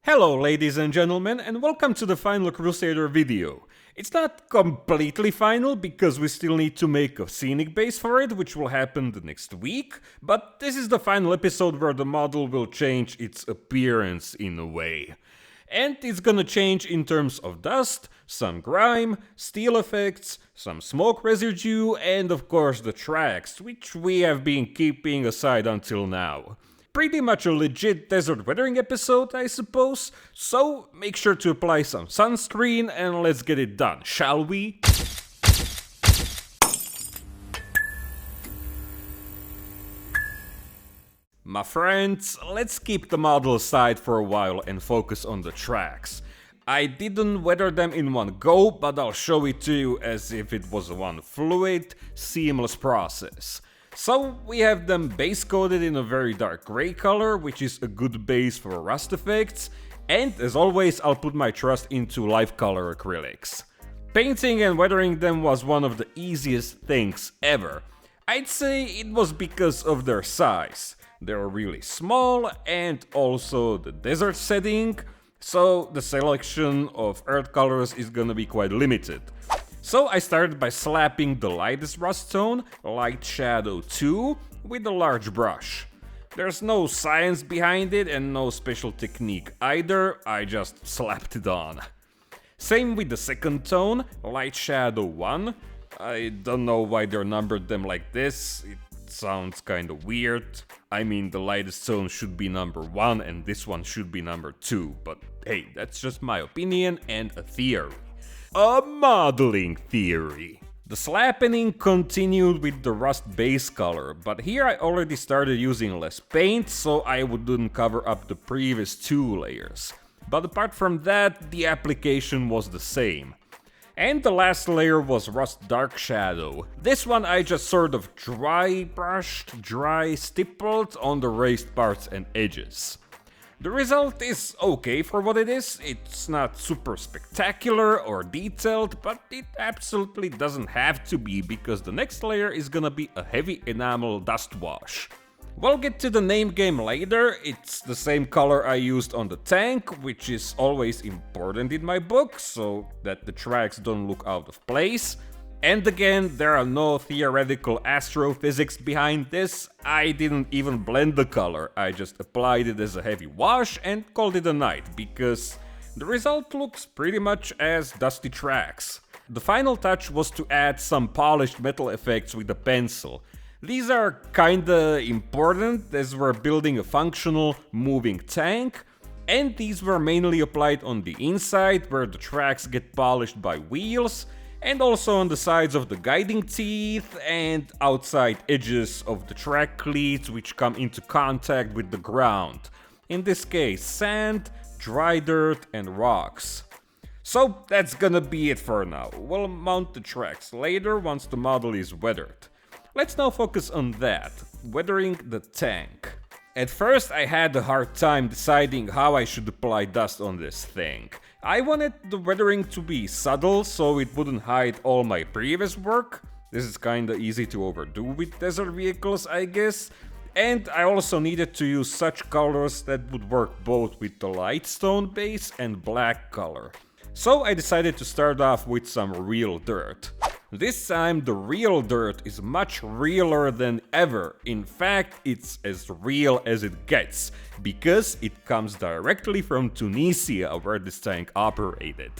Hello ladies and gentlemen, and welcome to the final Crusader video. It's not completely final because we still need to make a scenic base for it, which will happen the next week, but this is the final episode where the model will change its appearance in a way. And it's gonna change in terms of dust, some grime, steel effects, some smoke residue, and of course the tracks, which we have been keeping aside until now. Pretty much a legit desert weathering episode, I suppose, so make sure to apply some sunscreen and let's get it done, shall we? My friends, let's keep the model aside for a while and focus on the tracks. I didn't weather them in one go, but I'll show it to you as if it was one fluid, seamless process. So we have them base coated in a very dark grey color, which is a good base for rust effects, and as always I'll put my trust into live color acrylics. Painting and weathering them was one of the easiest things ever. I'd say it was because of their size. They're really small and also the desert setting, so the selection of earth colors is gonna be quite limited. So I started by slapping the lightest rust tone, Light Shadow 2, with a large brush. There's no science behind it and no special technique either, I just slapped it on. Same with the second tone, Light Shadow 1. I don't know why they numbered them like this, it sounds kinda weird. I mean, the lightest tone should be number 1 and this one should be number 2, but hey, that's just my opinion and a theory. A modeling theory. The slappening continued with the rust base color, but here I already started using less paint, so I wouldn't cover up the previous 2 layers. But apart from that, the application was the same. And the last layer was Rust Dark Shadow. This one I just sort of dry stippled on the raised parts and edges. The result is okay for what it is, it's not super spectacular or detailed, but it absolutely doesn't have to be because the next layer is gonna be a heavy enamel dust wash. We'll get to the name game later, it's the same color I used on the tank, which is always important in my book, so that the tracks don't look out of place. And again, there are no theoretical astrophysics behind this, I didn't even blend the color, I just applied it as a heavy wash and called it a night, because the result looks pretty much as dusty tracks. The final touch was to add some polished metal effects with a pencil. These are kinda important as we're building a functional, moving tank, and these were mainly applied on the inside where the tracks get polished by wheels, and also on the sides of the guiding teeth and outside edges of the track cleats which come into contact with the ground. In this case, sand, dry dirt and rocks. So that's gonna be it for now. We'll mount the tracks later once the model is weathered. Let's now focus on that, weathering the tank. At first I had a hard time deciding how I should apply dust on this thing. I wanted the weathering to be subtle so it wouldn't hide all my previous work. This is kinda easy to overdo with desert vehicles, I guess. And I also needed to use such colors that would work both with the light stone base and black color. So I decided to start off with some real dirt. This time the real dirt is much realer than ever. In fact, it's as real as it gets, because it comes directly from Tunisia where this tank operated.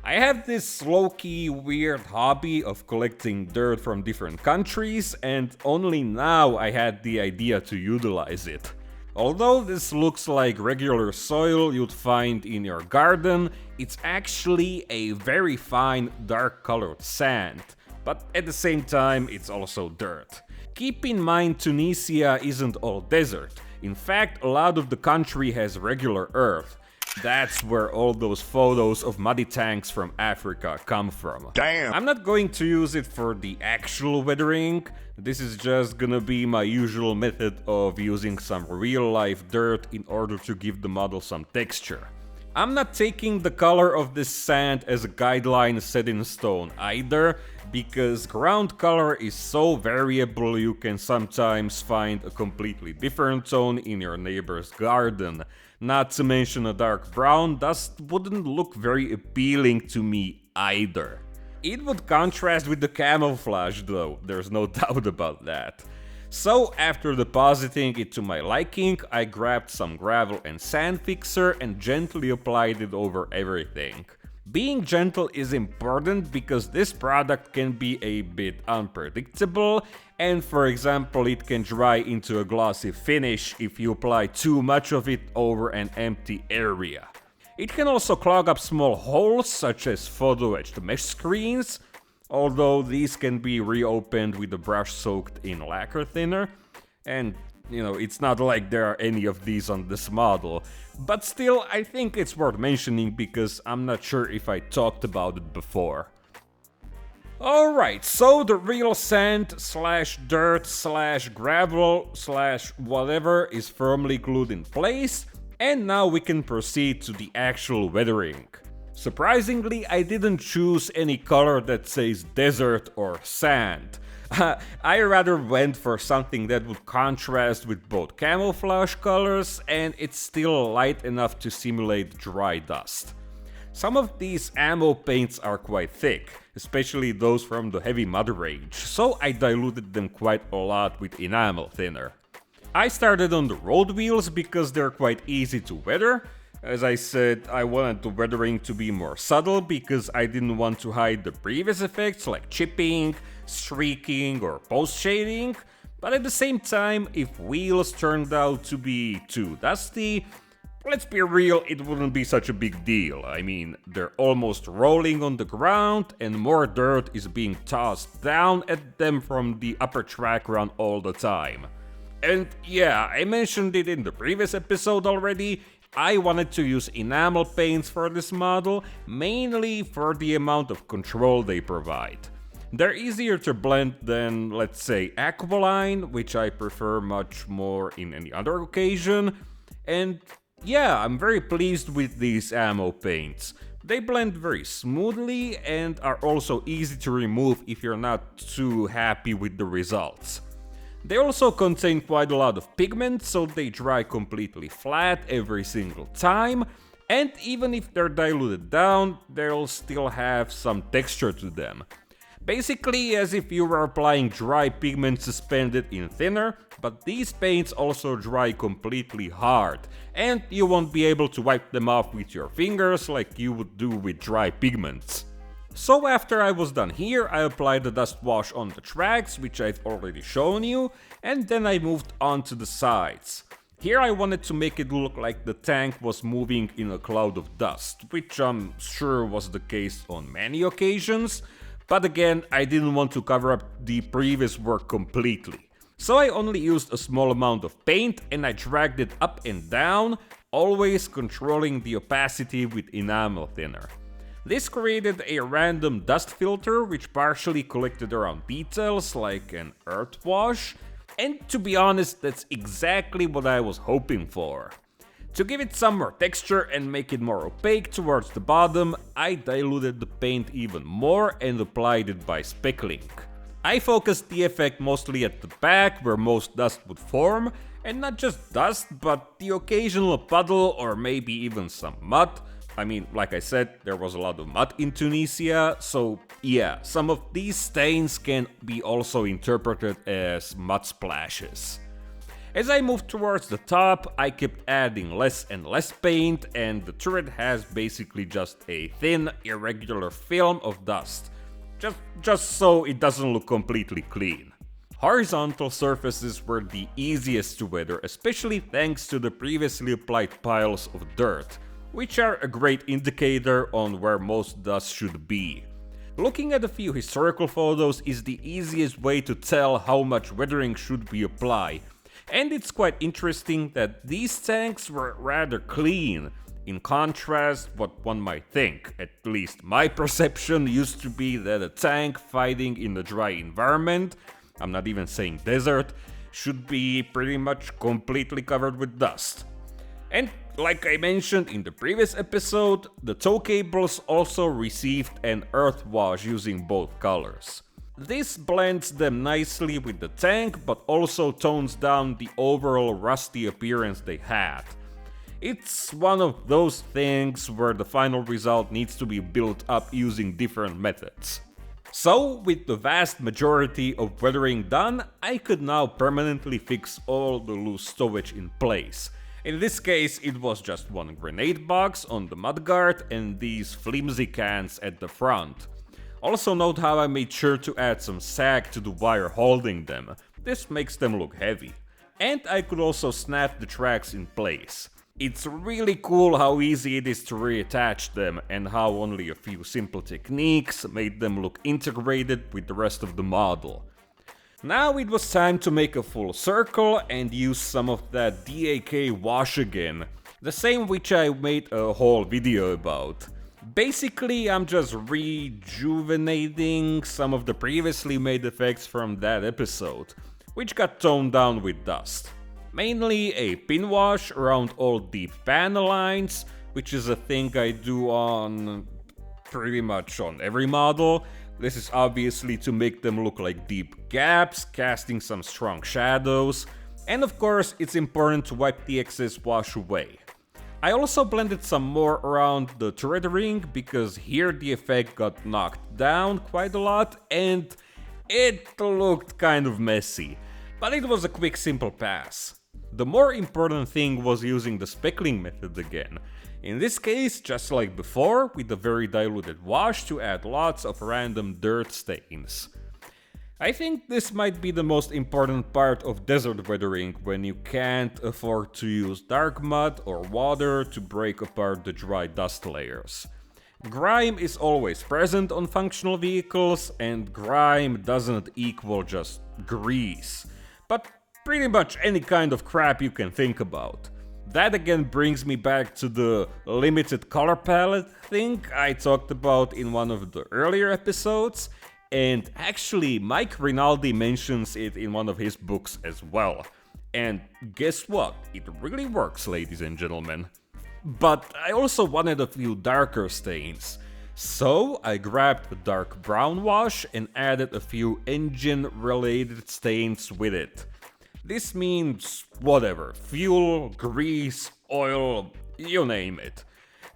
I have this low-key weird hobby of collecting dirt from different countries, and only now I had the idea to utilize it. Although this looks like regular soil you'd find in your garden, it's actually a very fine dark colored sand, but at the same time it's also dirt. Keep in mind Tunisia isn't all desert, in fact a lot of the country has regular earth. That's where all those photos of muddy tanks from Africa come from. Damn! I'm not going to use it for the actual weathering, this is just gonna be my usual method of using some real life dirt in order to give the model some texture. I'm not taking the color of this sand as a guideline set in stone either, because ground color is so variable you can sometimes find a completely different tone in your neighbor's garden. Not to mention a dark brown dust wouldn't look very appealing to me either. It would contrast with the camouflage though, there's no doubt about that. So after depositing it to my liking, I grabbed some gravel and sand fixer and gently applied it over everything. Being gentle is important because this product can be a bit unpredictable, and for example it can dry into a glossy finish if you apply too much of it over an empty area. It can also clog up small holes such as photo-etched mesh screens, although these can be reopened with a brush soaked in lacquer thinner, and it's not like there are any of these on this model, but still I think it's worth mentioning because I'm not sure if I talked about it before. Alright, so the real sand slash dirt slash gravel slash whatever is firmly glued in place, and now we can proceed to the actual weathering. Surprisingly, I didn't choose any color that says desert or sand. I rather went for something that would contrast with both camouflage colors and it's still light enough to simulate dry dust. Some of these ammo paints are quite thick, especially those from the heavy mud range, so I diluted them quite a lot with enamel thinner. I started on the road wheels because they're quite easy to weather. As I said, I wanted the weathering to be more subtle because I didn't want to hide the previous effects like chipping, streaking or post-shading, but at the same time, if wheels turned out to be too dusty, let's be real, it wouldn't be such a big deal. I mean, they're almost rolling on the ground and more dirt is being tossed down at them from the upper track run all the time. And yeah, I mentioned it in the previous episode already, I wanted to use enamel paints for this model, mainly for the amount of control they provide. They're easier to blend than, let's say, aqualine, which I prefer much more in any other occasion, and yeah, I'm very pleased with these ammo paints. They blend very smoothly and are also easy to remove if you're not too happy with the results. They also contain quite a lot of pigment, so they dry completely flat every single time, and even if they're diluted down, they'll still have some texture to them. Basically as if you were applying dry pigment suspended in thinner, but these paints also dry completely hard, and you won't be able to wipe them off with your fingers like you would do with dry pigments. So after I was done here, I applied the dust wash on the tracks, which I've already shown you, and then I moved on to the sides. Here I wanted to make it look like the tank was moving in a cloud of dust, which I'm sure was the case on many occasions, but again, I didn't want to cover up the previous work completely. So I only used a small amount of paint and I dragged it up and down, always controlling the opacity with enamel thinner. This created a random dust filter which partially collected around details like an earth wash, and to be honest, that's exactly what I was hoping for. To give it some more texture and make it more opaque towards the bottom, I diluted the paint even more and applied it by speckling. I focused the effect mostly at the back where most dust would form, and not just dust, but the occasional puddle or maybe even some mud. I mean, like I said, there was a lot of mud in Tunisia, so yeah, some of these stains can be also interpreted as mud splashes. As I moved towards the top, I kept adding less and less paint, and the turret has basically just a thin, irregular film of dust, just so it doesn't look completely clean. Horizontal surfaces were the easiest to weather, especially thanks to the previously applied piles of dirt, which are a great indicator on where most dust should be. Looking at a few historical photos is the easiest way to tell how much weathering should be applied, and it's quite interesting that these tanks were rather clean, in contrast what one might think. At least my perception used to be that a tank fighting in a dry environment, I'm not even saying desert, should be pretty much completely covered with dust. And like I mentioned in the previous episode, the tow cables also received an earth wash using both colors. This blends them nicely with the tank, but also tones down the overall rusty appearance they had. It's one of those things where the final result needs to be built up using different methods. So, with the vast majority of weathering done, I could now permanently fix all the loose stowage in place. In this case, it was just one grenade box on the mudguard and these flimsy cans at the front. Also note how I made sure to add some sag to the wire holding them. This makes them look heavy. And I could also snap the tracks in place. It's really cool how easy it is to reattach them and how only a few simple techniques made them look integrated with the rest of the model. Now it was time to make a full circle and use some of that DAK wash again, the same which I made a whole video about. Basically, I'm just rejuvenating some of the previously made effects from that episode, which got toned down with dust. Mainly a pin wash around all deep panel lines, which is a thing I do on pretty much on every model. This is obviously to make them look like deep gaps, casting some strong shadows, and of course it's important to wipe the excess wash away. I also blended some more around the turret ring because here the effect got knocked down quite a lot and it looked kind of messy, but it was a quick simple pass. The more important thing was using the speckling method again. In this case, just like before, with a very diluted wash to add lots of random dirt stains. I think this might be the most important part of desert weathering when you can't afford to use dark mud or water to break apart the dry dust layers. Grime is always present on functional vehicles, and grime doesn't equal just grease, but pretty much any kind of crap you can think about. That again brings me back to the limited color palette thing I talked about in one of the earlier episodes, and actually Mike Rinaldi mentions it in one of his books as well. And guess what? It really works, ladies and gentlemen. But I also wanted a few darker stains. So I grabbed a dark brown wash and added a few engine related stains with it. This means whatever, fuel, grease, oil, you name it.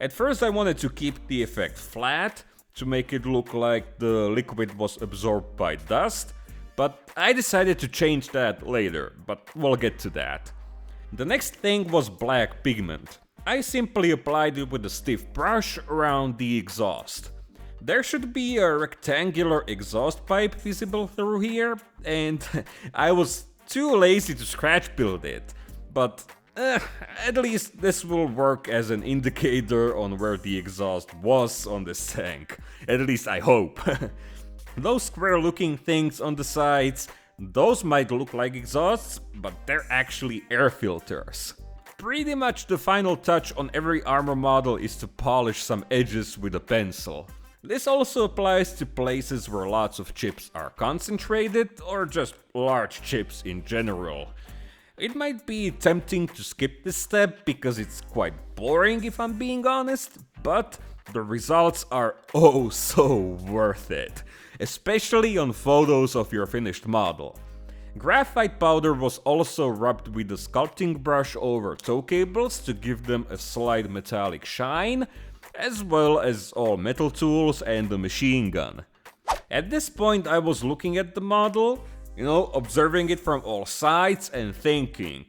At first I wanted to keep the effect flat, to make it look like the liquid was absorbed by dust, but I decided to change that later, but we'll get to that. The next thing was black pigment. I simply applied it with a stiff brush around the exhaust. There should be a rectangular exhaust pipe visible through here, and I was too lazy to scratch build it, but at least this will work as an indicator on where the exhaust was on this tank. At least I hope. Those square looking things on the sides, those might look like exhausts, but they're actually air filters. Pretty much the final touch on every armor model is to polish some edges with a pencil. This also applies to places where lots of chips are concentrated or just large chips in general. It might be tempting to skip this step because it's quite boring if I'm being honest, but the results are oh so worth it, especially on photos of your finished model. Graphite powder was also rubbed with a sculpting brush over tow cables to give them a slight metallic shine, as well as all metal tools and the machine gun. At this point I was looking at the model, observing it from all sides and thinking,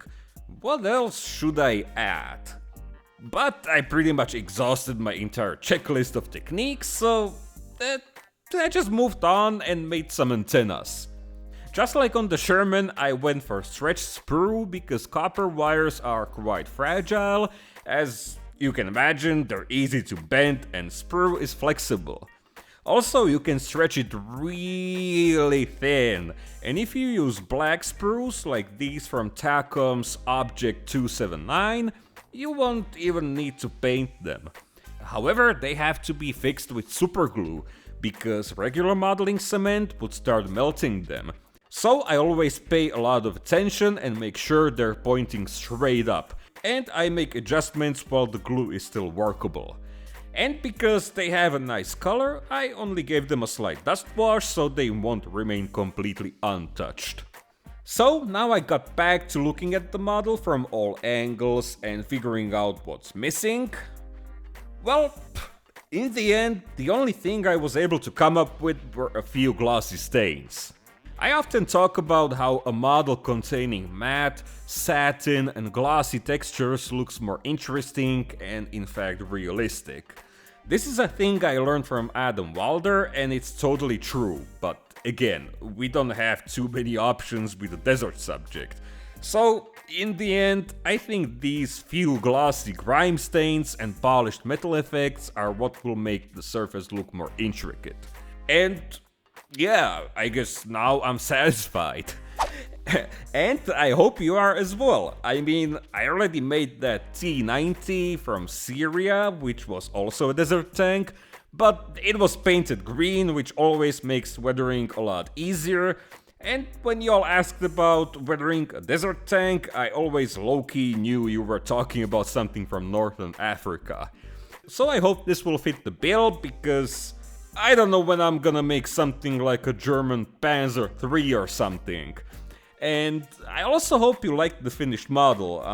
what else should I add? But I pretty much exhausted my entire checklist of techniques, so I just moved on and made some antennas. Just like on the Sherman, I went for stretch sprue because copper wires are quite fragile. As you can imagine, they're easy to bend and sprue is flexible. Also, you can stretch it really thin, and if you use black sprues like these from Tacom's Object 279, you won't even need to paint them. However, they have to be fixed with superglue, because regular modeling cement would start melting them. So I always pay a lot of attention and make sure they're pointing straight up, and I make adjustments while the glue is still workable. And because they have a nice color, I only gave them a slight dust wash so they won't remain completely untouched. So now I got back to looking at the model from all angles and figuring out what's missing. Well, in the end, the only thing I was able to come up with were a few glossy stains. I often talk about how a model containing matte, satin and glossy textures looks more interesting and in fact realistic. This is a thing I learned from Adam Wilder and it's totally true, but again, we don't have too many options with a desert subject. So, in the end, I think these few glossy grime stains and polished metal effects are what will make the surface look more intricate. And yeah, I guess now I'm satisfied. And I hope you are as well. I mean, I already made that T90 from Syria, which was also a desert tank, but it was painted green, which always makes weathering a lot easier. And when y'all asked about weathering a desert tank, I always low-key knew you were talking about something from Northern Africa. So I hope this will fit the bill, because I don't know when I'm gonna make something like a German Panzer III or something. And I also hope you like the finished model.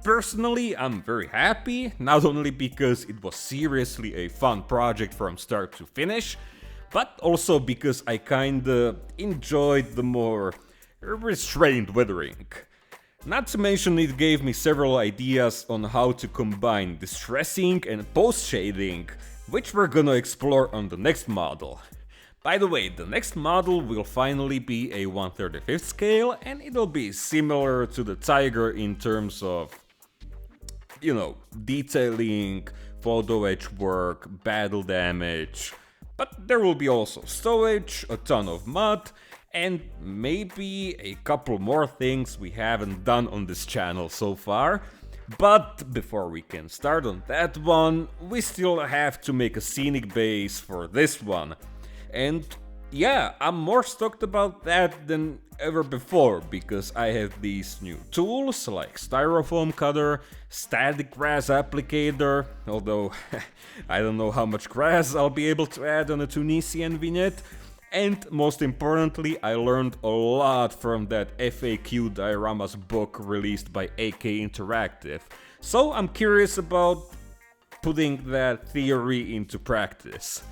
Personally, I'm very happy, not only because it was seriously a fun project from start to finish, but also because I kinda enjoyed the more restrained weathering. Not to mention it gave me several ideas on how to combine distressing and post-shading, which we're gonna explore on the next model. By the way, the next model will finally be a 1/35th scale and it'll be similar to the Tiger in terms of, detailing, photo edge work, battle damage, but there will be also stowage, a ton of mud, and maybe a couple more things we haven't done on this channel so far. But before we can start on that one, we still have to make a scenic base for this one. And yeah, I'm more stoked about that than ever before, because I have these new tools like styrofoam cutter, static grass applicator, although I don't know how much grass I'll be able to add on a Tunisian vignette, and most importantly, I learned a lot from that FAQ dioramas book released by AK Interactive, so I'm curious about putting that theory into practice.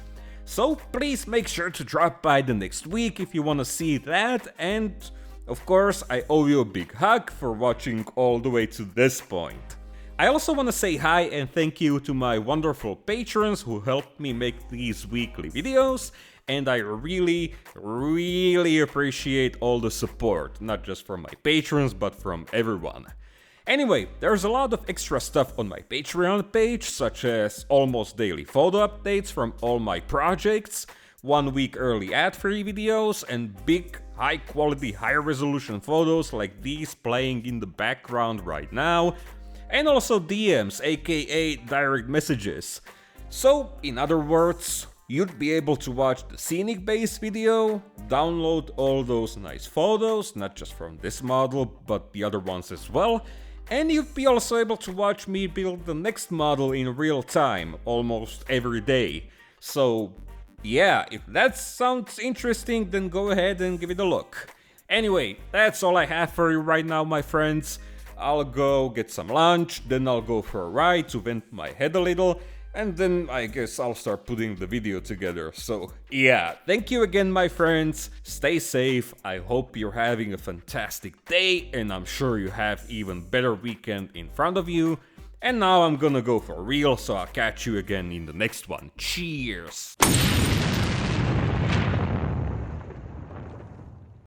So please make sure to drop by the next week if you wanna see that, and of course I owe you a big hug for watching all the way to this point. I also wanna say hi and thank you to my wonderful patrons who helped me make these weekly videos, and I really appreciate all the support, not just from my patrons but from everyone. Anyway, there's a lot of extra stuff on my Patreon page, such as almost daily photo updates from all my projects, 1 week early ad-free videos, and big, high-quality, high-resolution photos like these playing in the background right now, and also DMs, aka direct messages. So, in other words, you'd be able to watch the scenic base video, download all those nice photos, not just from this model, but the other ones as well, and you'd be also able to watch me build the next model in real time, almost every day. So yeah, if that sounds interesting, then go ahead and give it a look. Anyway, that's all I have for you right now, my friends. I'll go get some lunch, then I'll go for a ride to vent my head a little, and then I guess I'll start putting the video together. So yeah, thank you again, my friends. Stay safe. I hope you're having a fantastic day, and I'm sure you have even better weekend in front of you. And now I'm gonna go for real, so I'll catch you again in the next one. Cheers!